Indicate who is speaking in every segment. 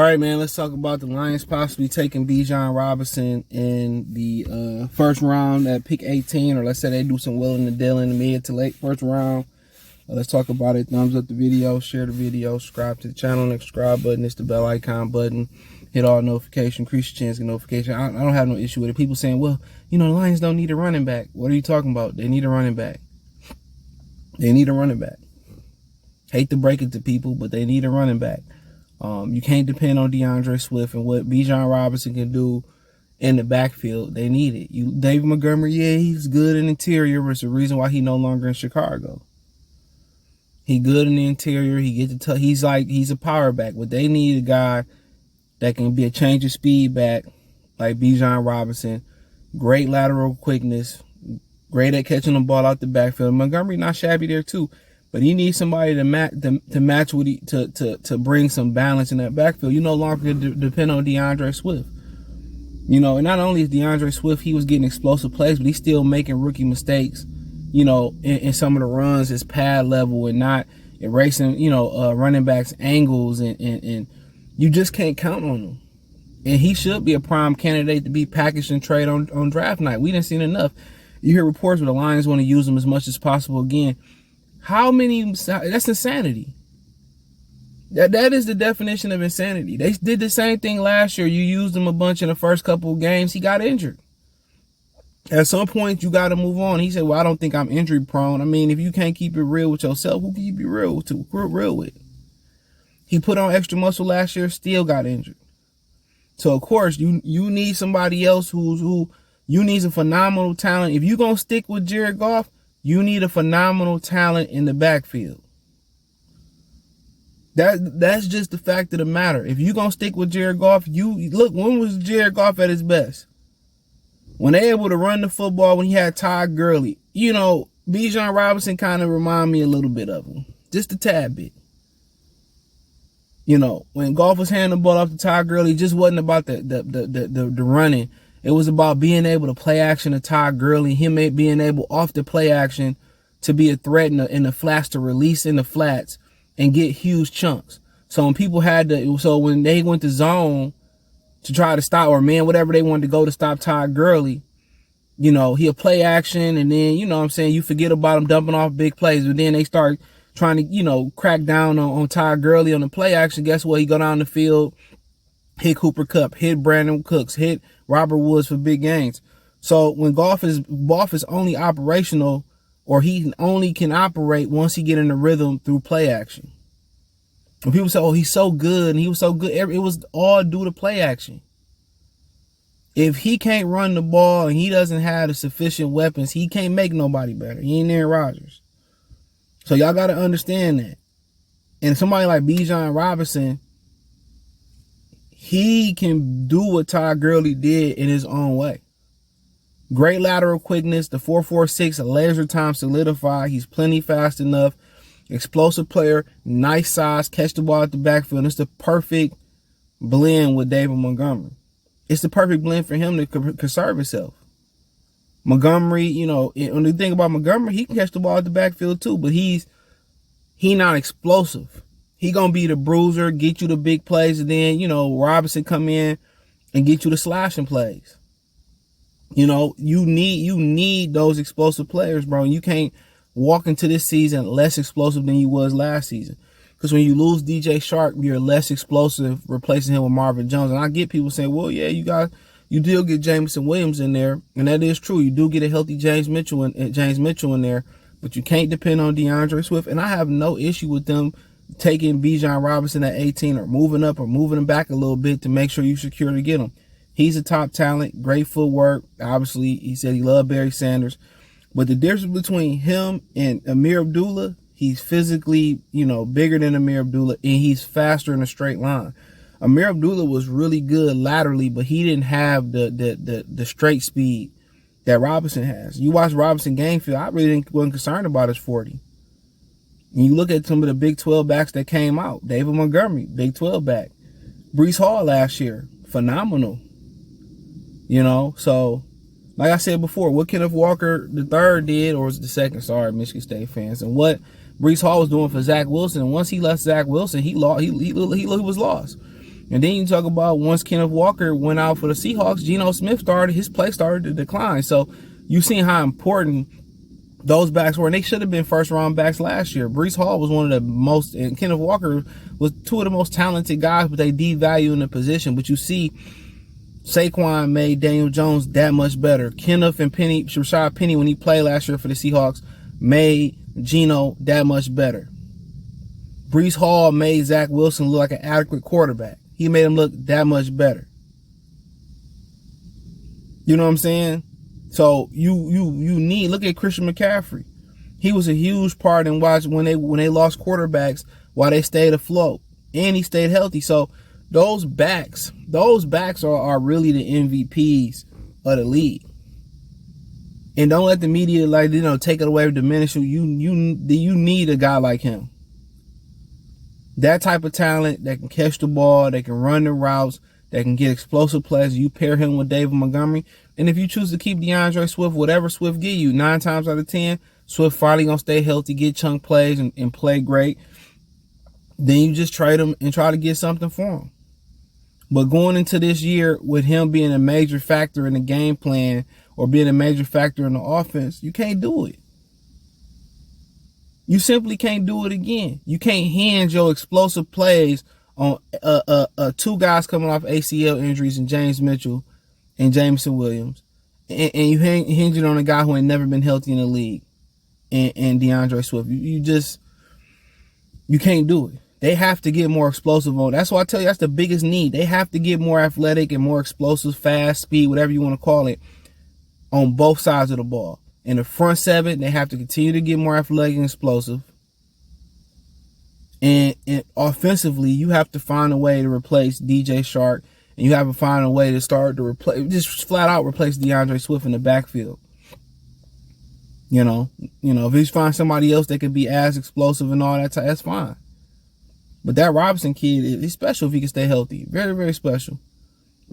Speaker 1: right, man, let's talk about the Lions possibly taking Bijan Robinson in the first round at pick 18, or let's say they do some willing and dealing in the mid to late first round. Let's talk about it. Thumbs up the video, share the video, subscribe to the channel, and the subscribe button. It's the bell icon button. Hit all notifications, increase your chance of notification. I don't have no issue with it. People saying, well, the Lions don't need a running back. What are you talking about? They need a running back. They need a running back. Hate to break it to people, but they need a running back. You can't depend on DeAndre Swift and what Bijan Robinson can do in the backfield. They need it. David Montgomery, yeah, he's good in the interior, but it's the reason why he's no longer in Chicago. He good in the interior. He gets to he's a power back, but they need a guy that can be a change of speed back like Bijan Robinson. Great lateral quickness, great at catching the ball out the backfield. Montgomery not shabby there too. But you need somebody to match with to bring some balance in that backfield. You no longer depend on DeAndre Swift. And not only is DeAndre Swift, he was getting explosive plays, but he's still making rookie mistakes. In some of the runs, his pad level and not erasing, running backs angles and you just can't count on him. And he should be a prime candidate to be packaged and trade on draft night. We didn't see enough. You hear reports where the Lions want to use him as much as possible again. How many? That's insanity. That is the definition of insanity. They did the same thing last year. You used him a bunch in the first couple of games. He got injured. At some point, you got to move on. He said, well, I don't think I'm injury prone. I mean, if you can't keep it real with yourself, who can you be real with? He put on extra muscle last year, still got injured. So, of course, you need somebody else who needs a phenomenal talent. If you're going to stick with Jared Goff, you need a phenomenal talent in the backfield. That's just the fact of the matter. If you're going to stick with Jared Goff, look, when was Jared Goff at his best? When they able to run the football, when he had Todd Gurley. Bijan Robinson kind of remind me a little bit of him. Just a tad bit. When Goff was handing the ball off to Todd Gurley, it just wasn't about the running. It was about being able to play action to Todd Gurley, him being able off the play action to be a threat in the flats, to release in the flats and get huge chunks. So when people when they went to zone to try to stop, or whatever they wanted to go to stop Todd Gurley, he'll play action and then, you forget about him dumping off big plays. But then they start trying to, crack down on Todd Gurley on the play action. Guess what? He go down the field, hit Cooper Kupp, hit Brandon Cooks, hit Robert Woods for big gains. So when Goff is only operational, or he only can operate once he get in the rhythm through play action. When people say, oh, he's so good and he was so good, it was all due to play action. If he can't run the ball and he doesn't have the sufficient weapons, he can't make nobody better. He ain't Aaron Rodgers. So y'all got to understand that. And somebody like Bijan Robinson, he can do what Todd Gurley did in his own way. Great lateral quickness, the 4.46, a laser time solidified. He's plenty fast enough. Explosive player, nice size, catch the ball at the backfield. It's the perfect blend with David Montgomery. It's the perfect blend for him to conserve himself. Montgomery, when you think about Montgomery, he can catch the ball at the backfield too, but he not explosive. He gonna be the bruiser, get you the big plays, and then, Robinson come in and get you the slashing plays. You need those explosive players, bro. You can't walk into this season less explosive than you was last season. Because when you lose DJ Shark, you're less explosive, replacing him with Marvin Jones. And I get people saying, well, yeah, you do get Jameson Williams in there, and that is true. You do get a healthy James Mitchell in there, but you can't depend on DeAndre Swift. And I have no issue with them taking Bijan Robinson at 18 or moving up or moving him back a little bit to make sure you secure to get him. He's a top talent, great footwork. Obviously, he said he loved Barry Sanders. But the difference between him and Amir Abdullah, he's physically, bigger than Amir Abdullah, and he's faster in a straight line. Amir Abdullah was really good laterally, but he didn't have the straight speed that Robinson has. You watch Robinson game film, I really wasn't concerned about his 40. And you look at some of the Big 12 backs that came out. David Montgomery, Big 12 back. Breece Hall last year, phenomenal. So like I said before, what Kenneth Walker the third did, or was it the second? Sorry, Michigan State fans, and what Breece Hall was doing for Zach Wilson. And once he left Zach Wilson, he was lost. And then you talk about once Kenneth Walker went out for the Seahawks, Geno Smith his play started to decline. So you seen how important those backs were, and they should have been first round backs last year. Breece Hall was one of the most, and Kenneth Walker was two of the most talented guys, but they devalued in the position. But you see, Saquon made Daniel Jones that much better. Kenneth and Rashad Penny, when he played last year for the Seahawks, made Geno that much better. Breece Hall made Zach Wilson look like an adequate quarterback. He made him look that much better. You know what I'm saying? So you need, look at Christian McCaffrey. He was a huge part in when they lost quarterbacks while they stayed afloat, and he stayed healthy. So those backs are really the MVPs of the league. And don't let the media take it away or diminish you. You need a guy like him. That type of talent that can catch the ball, that can run the routes, that can get explosive plays. You pair him with David Montgomery. And if you choose to keep DeAndre Swift, whatever Swift give you, 9 times out of 10, Swift finally going to stay healthy, get chunk plays, and play great. Then you just trade him and try to get something for him. But going into this year with him being a major factor in the game plan or being a major factor in the offense, you can't do it. You simply can't do it again. You can't hinge your explosive plays on two guys coming off ACL injuries in James Mitchell and Jameson Williams. And you hinge it on a guy who ain't never been healthy in the league and DeAndre Swift. You can't do it. They have to get more explosive on. That's why I tell you that's the biggest need. They have to get more athletic and more explosive, fast, speed, whatever you want to call it, on both sides of the ball. In the front seven, they have to continue to get more athletic and explosive. And offensively, you have to find a way to replace DJ Shark, and you have to find a way to start to just flat out replace DeAndre Swift in the backfield. You know, if you find somebody else that could be as explosive and all that, that's fine. But that Robinson kid is special if he can stay healthy. Very, very special.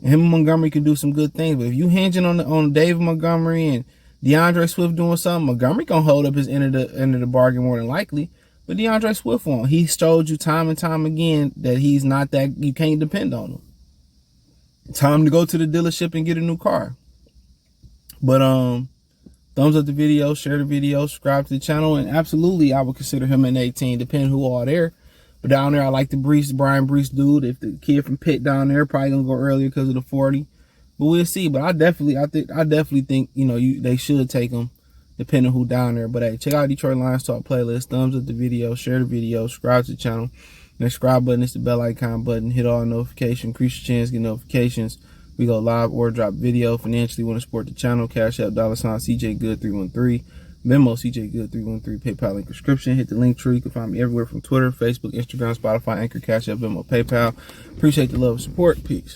Speaker 1: And him and Montgomery can do some good things. But if you hinging on David Montgomery and DeAndre Swift doing something, Montgomery gonna hold up his end of the bargain more than likely. But DeAndre Swift won't. He showed you time and time again that he's not that, you can't depend on him. Time to go to the dealership and get a new car. But thumbs up the video, share the video, subscribe to the channel, and absolutely I would consider him an 18, depending who all there. But down there, I like the Brian Breece dude. If the kid from Pitt down there, probably gonna go earlier because of the 40. But we'll see. But I definitely think they should take him, depending on who down there. But hey, check out Detroit Lions Talk playlist. Thumbs up the video, share the video, subscribe to the channel. The subscribe button is the bell icon button. Hit all notifications, increase your chance, get notifications. We go live or drop video. Financially want to support the channel. Cash App $CJ Good 313. Venmo CJ Good 313. PayPal link description. Hit the link tree. You can find me everywhere from Twitter, Facebook, Instagram, Spotify, Anchor, Cash App, Venmo, PayPal. Appreciate the love and support. Peace.